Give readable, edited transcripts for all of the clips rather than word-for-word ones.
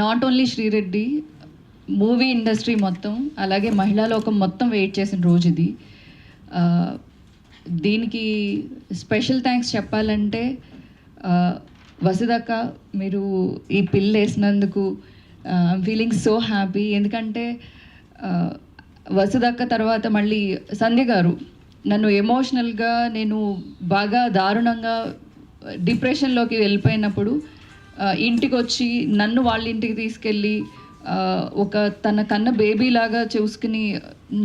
Not only Sri Reddy, movie industry మొత్తం, అలాగే మహిళా లోకం మొత్తం వెయిట్ చేసిన రోజు ఇది. దీనికి స్పెషల్ థ్యాంక్స్ చెప్పాలంటే వసుదక్క, మీరు ఈ పిల్ వేసినందుకు ఐమ్ ఫీలింగ్ సో హ్యాపీ. ఎందుకంటే వసుదక్క తర్వాత మళ్ళీ సంధ్య గారు నన్ను ఎమోషనల్గా, నేను బాగా దారుణంగా డిప్రెషన్లోకి వెళ్ళిపోయినప్పుడు ఇంటికి వచ్చి నన్ను వాళ్ళ ఇంటికి తీసుకెళ్ళి ఒక తన కన్న బేబీ లాగా చూసుకుని,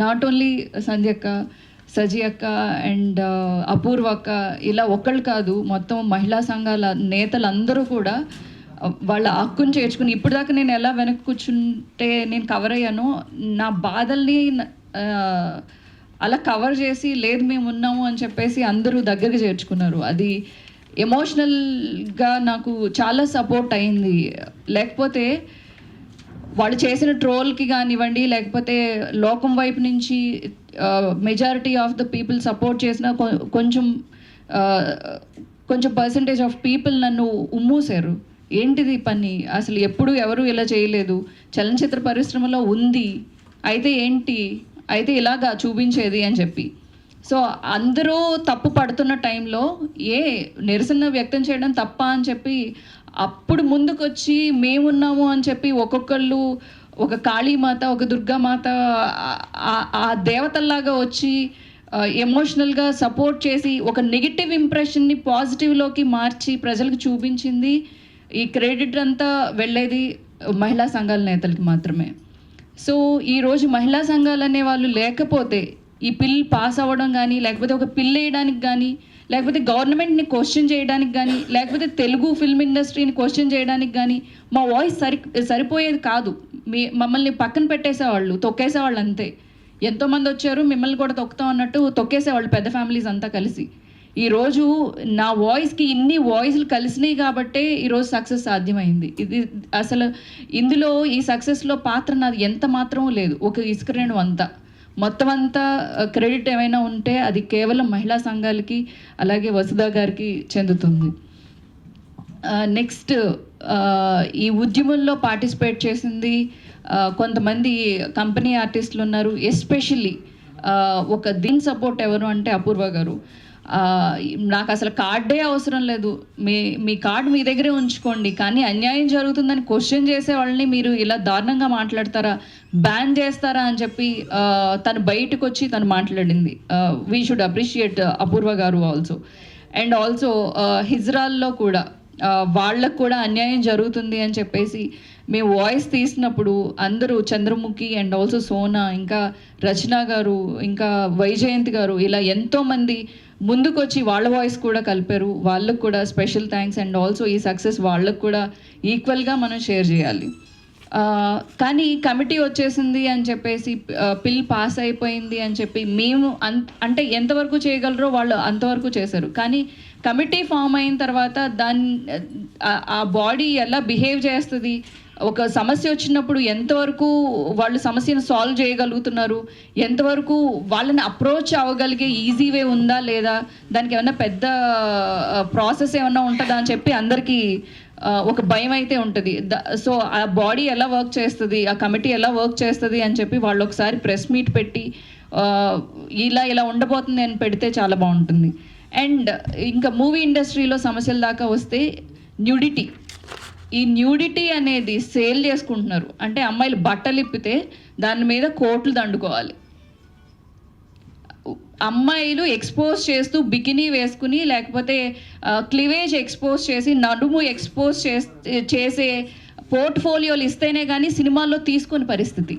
నాట్ ఓన్లీ సంధ్య అక్క, సజీ అక్క అండ్ అపూర్వ అక్క, ఇలా ఒకళ్ళు కాదు, మొత్తం మహిళా సంఘాల నేతలందరూ కూడా వాళ్ళ హక్కును చేర్చుకుని, ఇప్పటిదాకా నేను ఎలా వెనక్కి కూర్చుంటే నేను కవర్ అయ్యానో, నా బాధల్ని అలా కవర్ చేసి, లేదు మేము ఉన్నాము అని చెప్పేసి అందరూ దగ్గరికి చేర్చుకున్నారు. అది ఎమోషనల్గా నాకు చాలా సపోర్ట్ అయింది. లేకపోతే వాళ్ళు చేసిన ట్రోల్కి కానివ్వండి, లేకపోతే లోకం వైపు నుంచి majority of the people support చేసిన కొంచెం పర్సంటేజ్ ఆఫ్ పీపుల్ నన్ను ఉమ్మూసారు. ఏంటిది పని, అసలు ఎప్పుడు ఎవరు ఇలా చేయలేదు, చలనచిత్ర పరిశ్రమలో ఉంది, అయితే ఏంటి, అయితే ఇలాగా చూపించేది అని చెప్పి. సో అందరూ తప్పు పడుతున్న టైంలో నిరసన వ్యక్తం చేయడం తప్ప అని చెప్పి అప్పుడు ముందుకొచ్చి మేమున్నాము అని చెప్పి ఒక్కొక్కళ్ళు, ఒక కాళీమాత, ఒక దుర్గామాత, ఆ దేవతల్లాగా వచ్చి ఎమోషనల్గా సపోర్ట్ చేసి ఒక నెగిటివ్ ఇంప్రెషన్ని పాజిటివ్లోకి మార్చి ప్రజలకు చూపించింది. ఈ క్రెడిట్ అంతా వెళ్ళేది మహిళా సంఘాల నేతలకి మాత్రమే. సో ఈరోజు మహిళా సంఘాలు అనే వాళ్ళు లేకపోతే ఈ పిల్ పాస్ అవ్వడం కానీ, లేకపోతే ఒక పిల్ వేయడానికి కానీ, లేకపోతే గవర్నమెంట్ని క్వశ్చన్ చేయడానికి కానీ, లేకపోతే తెలుగు ఫిల్మ్ ఇండస్ట్రీని క్వశ్చన్ చేయడానికి కానీ మా వాయిస్ సరిపోయేది కాదు. మమ్మల్ని పక్కన పెట్టేసేవాళ్ళు, తొక్కేసేవాళ్ళు అంతే. ఎంతోమంది వచ్చారు, మిమ్మల్ని కూడా తొక్కుతాం అన్నట్టు తొక్కేసేవాళ్ళు పెద్ద ఫ్యామిలీస్ అంతా కలిసి. ఈరోజు నా వాయిస్కి ఇన్ని వాయిస్లు కలిసినాయి కాబట్టే ఈరోజు సక్సెస్ సాధ్యమైంది. ఇది అసలు ఇందులో ఈ సక్సెస్లో పాత్ర నాది ఎంత మాత్రమూ లేదు. ఒక ఇసుక రేణు అంతా, మొత్తం అంతా క్రెడిట్ ఏమైనా ఉంటే అది కేవలం మహిళా సంఘాలకి, అలాగే వసుధ గారికి చెందుతుంది. నెక్స్ట్, ఈ ఉద్యమంలో పార్టిసిపేట్ చేసింది కొంతమంది కంపెనీ ఆర్టిస్టులు ఉన్నారు. ఎస్పెషల్లీ ఒక దీని సపోర్ట్ ఎవరు అంటే అపూర్వ గారు. నాకు అసలు కార్డే అవసరం లేదు, మీ కార్డు మీ దగ్గరే ఉంచుకోండి, కానీ అన్యాయం జరుగుతుందని క్వశ్చన్ చేసే వాళ్ళని మీరు ఇలా దారుణంగా మాట్లాడతారా, బ్యాన్ చేస్తారా అని చెప్పి తను బయటకు వచ్చి తను మాట్లాడింది. వీ షుడ్ అప్రిషియేట్ అపూర్వ గారు ఆల్సో. అండ్ ఆల్సో హిజ్రాల్లో కూడా వాళ్ళకు కూడా అన్యాయం జరుగుతుంది అని చెప్పేసి మేము వాయిస్ తీసినప్పుడు అందరూ, చంద్రముఖి అండ్ ఆల్సో సోనా, ఇంకా రచన గారు, ఇంకా వైజయంతి గారు, ఇలా ఎంతోమంది ముందుకొచ్చి వాళ్ళ వాయిస్ కూడా కలిపారు. వాళ్ళకు కూడా స్పెషల్ థ్యాంక్స్. అండ్ ఆల్సో ఈ సక్సెస్ వాళ్ళకు కూడా ఈక్వల్గా మనం షేర్ చేయాలి. కానీ కమిటీ వచ్చేసింది అని చెప్పేసి, పిల్ పాస్ అయిపోయింది అని చెప్పి మేము అంటే ఎంతవరకు చేయగలరో వాళ్ళు అంతవరకు చేశారు. కానీ కమిటీ ఫామ్ అయిన తర్వాత ఆ బాడీ ఎలా బిహేవ్ చేస్తుంది, ఒక సమస్య వచ్చినప్పుడు ఎంతవరకు వాళ్ళు సమస్యను సాల్వ్ చేయగలుగుతున్నారు, ఎంతవరకు వాళ్ళని అప్రోచ్ అవ్వగలిగే ఈజీ వే ఉందా లేదా, దానికి ఏమన్నా పెద్ద ప్రాసెస్ ఏమన్నా ఉంటుందా అని చెప్పి అందరికీ ఒక భయం అయితే ఉంటుంది. సో ఆ బాడీ ఎలా వర్క్ చేస్తుంది, ఆ కమిటీ ఎలా వర్క్ చేస్తుంది అని చెప్పి వాళ్ళు ఒకసారి ప్రెస్ మీట్ పెట్టి ఇలా ఉండబోతుంది అని పెడితే చాలా బాగుంటుంది. అండ్ ఇంకా మూవీ ఇండస్ట్రీలో సమస్యల దాకా వస్తే న్యూడిటీ, ఈ న్యూడిటీ అనేది సేల్ చేసుకుంటున్నారు. అంటే అమ్మాయిలు బట్టలు ఇప్పితే దాని మీద కోట్లు దండుకోవాలి. అమ్మాయిలు ఎక్స్పోజ్ చేస్తూ బికినీ వేసుకుని, లేకపోతే క్లివేజ్ ఎక్స్పోజ్ చేసి, నడుము ఎక్స్పోజ్ చేసే పోర్ట్ఫోలియోలు ఇస్తేనే కానీ సినిమాల్లో తీసుకునే పరిస్థితి.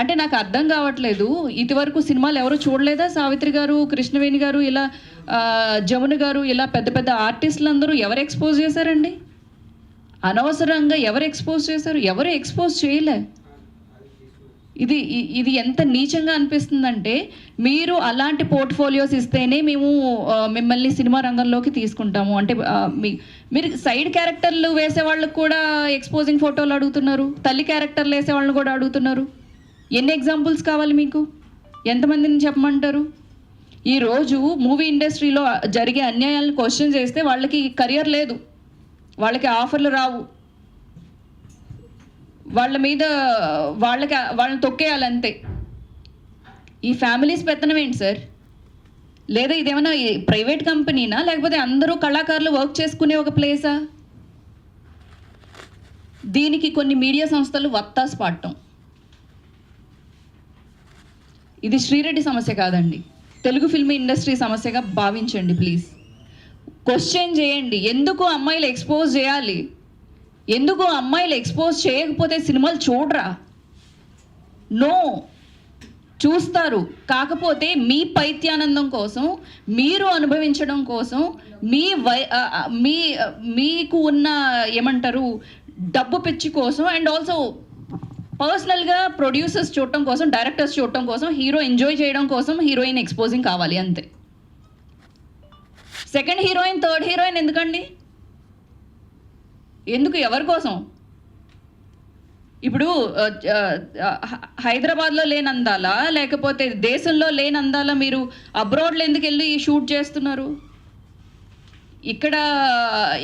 అంటే నాకు అర్థం కావట్లేదు, ఇదివరకు సినిమాలు ఎవరు చూడలేదా? సావిత్రి గారు, కృష్ణవేణి గారు, ఇలా జమున గారు, ఇలా పెద్ద పెద్ద ఆర్టిస్టులు అందరూ ఎవరు ఎక్స్పోజ్ చేశారండి? అనవసరంగా ఎవరు ఎక్స్పోజ్ చేశారు? ఎవరు ఎక్స్పోజ్ చేయలే. ఇది ఎంత నీచంగా అనిపిస్తుందంటే, మీరు అలాంటి పోర్ట్ఫోలియోస్ ఇస్తేనే మేము మిమ్మల్ని సినిమా రంగంలోకి తీసుకుంటాము అంటే, మీరు సైడ్ క్యారెక్టర్లు వేసే వాళ్ళకు కూడా ఎక్స్పోజింగ్ ఫోటోలు అడుగుతున్నారు, తల్లి క్యారెక్టర్లు వేసే వాళ్ళని కూడా అడుగుతున్నారు. ఎన్ని ఎగ్జాంపుల్స్ కావాలి మీకు? ఎంతమందిని చెప్పమంటారు? ఈరోజు మూవీ ఇండస్ట్రీలో జరిగే అన్యాయాలను క్వశ్చన్ చేస్తే వాళ్ళకి కెరియర్ లేదు, వాళ్ళకి ఆఫర్లు రావు. వాళ్ళ మీద వాళ్ళని తొక్కేయాలంతే. ఈ ఫ్యామిలీస్ పెత్తనం ఏంటి సార్? లేదా ఇదేమన్నా ప్రైవేట్ కంపెనీనా, లేకపోతే అందరూ కళాకారులు వర్క్ చేసుకునే ఒక ప్లేసా? దీనికి కొన్ని మీడియా సంస్థలు వత్తాసు పాడటం. ఇది శ్రీరెడ్డి సమస్య కాదండి, తెలుగు ఫిల్మ్ ఇండస్ట్రీ సమస్యగా భావించండి ప్లీజ్. క్వశ్చన్ చేయండి, ఎందుకు అమ్మాయిలు ఎక్స్పోజ్ చేయాలి? ఎందుకు అమ్మాయిలు ఎక్స్పోజ్ చేయకపోతే సినిమాలు చూడరా? నో, చూస్తారు. కాకపోతే మీ పైత్యానందం కోసం, మీరు అనుభవించడం కోసం, మీకు ఉన్న ఏమంటారు డబ్బు పిచ్చి కోసం, అండ్ ఆల్సో పర్సనల్గా ప్రొడ్యూసర్స్ చూడటం కోసం, డైరెక్టర్స్ చూడటం కోసం, హీరో ఎంజాయ్ చేయడం కోసం హీరోయిన్ ఎక్స్పోజింగ్ కావాలి అంతే. సెకండ్ హీరోయిన్, థర్డ్ హీరోయిన్ ఎందుకండి? ఎందుకు? ఎవరి కోసం? ఇప్పుడు హైదరాబాద్లో లేని అందాలా, లేకపోతే దేశంలో లేని అందాలా మీరు అబ్రాడ్లో ఎందుకు వెళ్ళి షూట్ చేస్తున్నారు?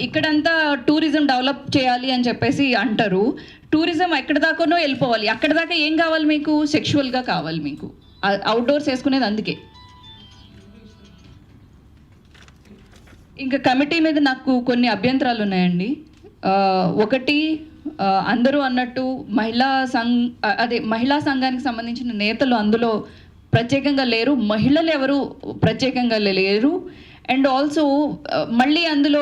ఇక్కడంతా టూరిజం డెవలప్ చేయాలి అని చెప్పేసి అంటారు. టూరిజం ఎక్కడి దాకానో వెళ్ళిపోవాలి. అక్కడ దాకా ఏం కావాలి మీకు? సెక్షువల్గా కావాలి మీకు. అవుట్డోర్స్ వేసుకునేది అందుకే. ఇంకా కమిటీ మీద నాకు కొన్ని అభ్యంతరాలు ఉన్నాయండి. ఒకటి, అందరూ అన్నట్టు మహిళా సంఘానికి సంబంధించిన నేతలు అందులో ప్రత్యేకంగా లేరు, మహిళలు ఎవరు ప్రత్యేకంగా లేరు. అండ్ ఆల్సో మళ్ళీ అందులో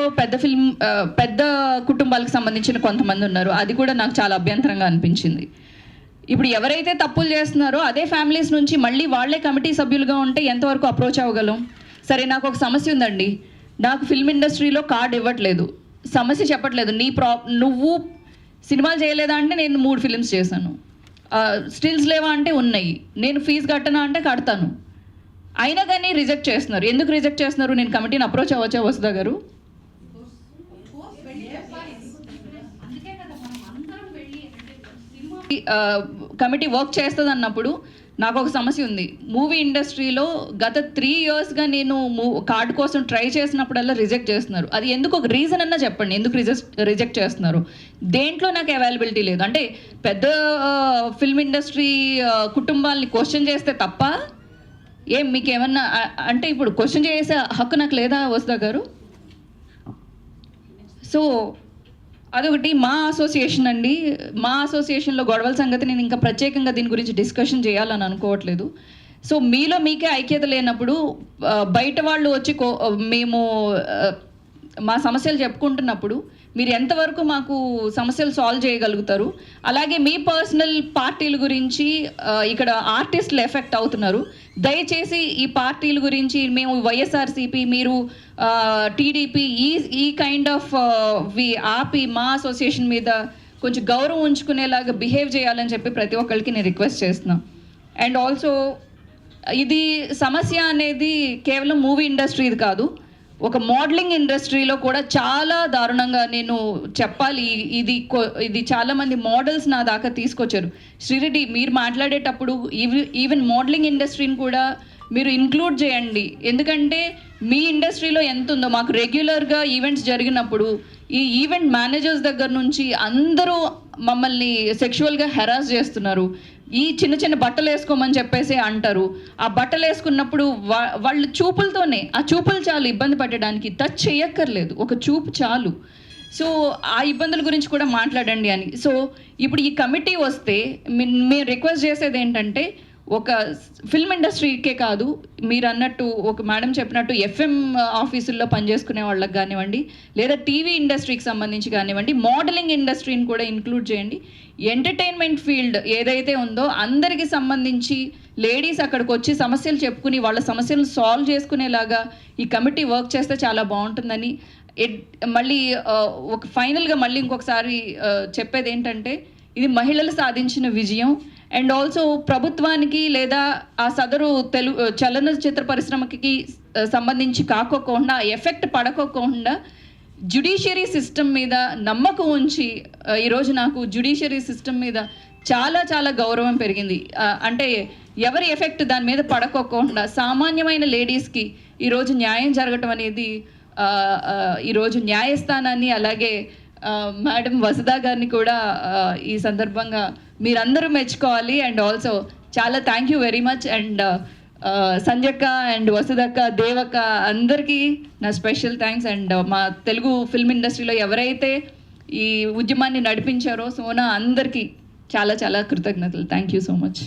పెద్ద కుటుంబాలకు సంబంధించిన కొంతమంది ఉన్నారు. అది కూడా నాకు చాలా అభ్యంతరంగా అనిపించింది. ఇప్పుడు ఎవరైతే తప్పులు చేస్తున్నారో అదే ఫ్యామిలీస్ నుంచి మళ్ళీ వాళ్ళే కమిటీ సభ్యులుగా ఉంటే ఎంతవరకు అప్రోచ్ అవ్వగలం? సరే, నాకు ఒక సమస్య ఉందండి, నాకు ఫిల్మ్ ఇండస్ట్రీలో కార్డు ఇవ్వట్లేదు, సమస్య చెప్పట్లేదు. నువ్వు సినిమాలు చేయలేదా అంటే నేను 3 ఫిలిమ్స్ చేశాను. స్టిల్స్ లేవా అంటే ఉన్నాయి. నేను ఫీజు కట్టనా అంటే కడతాను. అయినా కానీ రిజెక్ట్ చేస్తున్నారు. ఎందుకు రిజెక్ట్ చేస్తున్నారు? నేను కమిటీని అప్రోచ్ అవ్వచ్చా వసుధ గారు? కమిటీ వర్క్ చేస్తుంది అన్నప్పుడు నాకు ఒక సమస్య ఉంది. మూవీ ఇండస్ట్రీలో గత 3 ఇయర్స్గా నేను కార్డు కోసం ట్రై చేసినప్పుడల్లా రిజెక్ట్ చేస్తున్నారు. అది ఎందుకు? ఒక రీజన్ అన్నా చెప్పండి, ఎందుకు రిజెక్ట్ చేస్తున్నారు? దేంట్లో నాకు అవైలబిలిటీ లేదు అంటే పెద్ద ఫిల్మ్ ఇండస్ట్రీ కుటుంబాలని క్వశ్చన్ చేస్తే తప్ప మీకు ఏమన్నా అంటే ఇప్పుడు క్వశ్చన్ చేసే హక్కు నాకు లేదా వసుధ గారు? సో అదొకటి. మా అసోసియేషన్ అండి, మా అసోసియేషన్లో గొడవల సంగతి నేను ఇంకా ప్రత్యేకంగా దీని గురించి డిస్కషన్ చేయాలని అనుకోవట్లేదు. సో మీకే ఐక్యత లేనప్పుడు బయట వాళ్ళు వచ్చి మేము మా సమస్యలు చెప్పుకుంటున్నప్పుడు మీరు ఎంతవరకు మాకు సమస్యలు సాల్వ్ చేయగలుగుతారు? అలాగే మీ పర్సనల్ పార్టీల గురించి ఇక్కడ ఆర్టిస్టులు ఎఫెక్ట్ అవుతున్నారు. దయచేసి ఈ పార్టీల గురించి మేము వైఎస్ఆర్సీపీ, మీరు టీడీపీ, ఈ కైండ్ ఆఫ్ ఆపి మా అసోసియేషన్ మీద కొంచెం గౌరవం ఉంచుకునేలాగా బిహేవ్ చేయాలని చెప్పి ప్రతి ఒక్కరికి నేను రిక్వెస్ట్ చేస్తున్నాను. అండ్ ఆల్సో ఇది సమస్య అనేది కేవలం మూవీ ఇండస్ట్రీది కాదు, ఒక మోడలింగ్ ఇండస్ట్రీలో కూడా చాలా దారుణంగా నేను చెప్పాలి. ఇది చాలామంది మోడల్స్ నా దాకా తీసుకొచ్చారు. శ్రీరెడ్డి, మీరు మాట్లాడేటప్పుడు ఈవెన్ మోడలింగ్ ఇండస్ట్రీని కూడా మీరు ఇంక్లూడ్ చేయండి. ఎందుకంటే మీ ఇండస్ట్రీలో ఎంత ఉందో, మాకు రెగ్యులర్గా ఈవెంట్స్ జరిగినప్పుడు ఈ ఈవెంట్ మేనేజర్స్ దగ్గర నుంచి అందరూ మమ్మల్ని సెక్షువల్గా హెరాస్ చేస్తున్నారు. ఈ చిన్న చిన్న బట్టలు వేసుకోమని చెప్పేసి అంటారు. ఆ బట్టలు వేసుకున్నప్పుడు వాళ్ళు చూపులతోనే, ఆ చూపులు చాలు ఇబ్బంది పడడానికి, టచ్ చేయక్కర్లేదు, ఒక చూపు చాలు. సో ఆ ఇబ్బందుల గురించి కూడా మాట్లాడండి అని. సో ఇప్పుడు ఈ కమిటీ వస్తే మేము రిక్వెస్ట్ చేసేది ఏంటంటే, ఒక ఫిల్మ్ ఇండస్ట్రీకే కాదు, మీరు అన్నట్టు ఒక మేడం చెప్పినట్టు ఎఫ్ఎం ఆఫీసుల్లో పనిచేసుకునే వాళ్ళకి కానివ్వండి, లేదా టీవీ ఇండస్ట్రీకి సంబంధించి కానివ్వండి, మోడలింగ్ ఇండస్ట్రీని కూడా ఇంక్లూడ్ చేయండి. ఎంటర్టైన్మెంట్ ఫీల్డ్ ఏదైతే ఉందో అందరికీ సంబంధించి లేడీస్ అక్కడికి వచ్చి సమస్యలు చెప్పుకుని వాళ్ళ సమస్యలను సాల్వ్ చేసుకునేలాగా ఈ కమిటీ వర్క్ చేస్తే చాలా బాగుంటుందని మళ్ళీ ఒక ఫైనల్గా మళ్ళీ ఇంకొకసారి చెప్పేది ఏంటంటే, ఇది మహిళలు సాధించిన విజయం. అండ్ ఆల్సో ప్రభుత్వానికి లేదా ఆ సదరు చలనచిత్ర పరిశ్రమకి సంబంధించి కాకోకుండా, ఎఫెక్ట్ పడకోకుండా జ్యుడిషియరీ సిస్టమ్ మీద నమ్మకం ఉంచి ఈరోజు నాకు జ్యుడిషియరీ సిస్టమ్ మీద చాలా చాలా గౌరవం పెరిగింది. అంటే ఎవరి ఎఫెక్ట్ దాని మీద పడకోకుండా సామాన్యమైన లేడీస్కి ఈరోజు న్యాయం జరగటం అనేది ఈరోజు న్యాయస్థానాన్ని అలాగే మేడం వసుదా గారిని కూడా ఈ సందర్భంగా మీరందరూ మెచ్చుకోవాలి. అండ్ ఆల్సో చాలా thank you very much. And సంజక్క అండ్ వసుదక్క, దేవక్క అందరికీ నా స్పెషల్ థ్యాంక్స్. అండ్ మా తెలుగు ఫిల్మ్ ఇండస్ట్రీలో ఎవరైతే ఈ ఉద్యమాన్ని నడిపించారో సోనా అందరికీ చాలా చాలా కృతజ్ఞతలు. Thank you so much.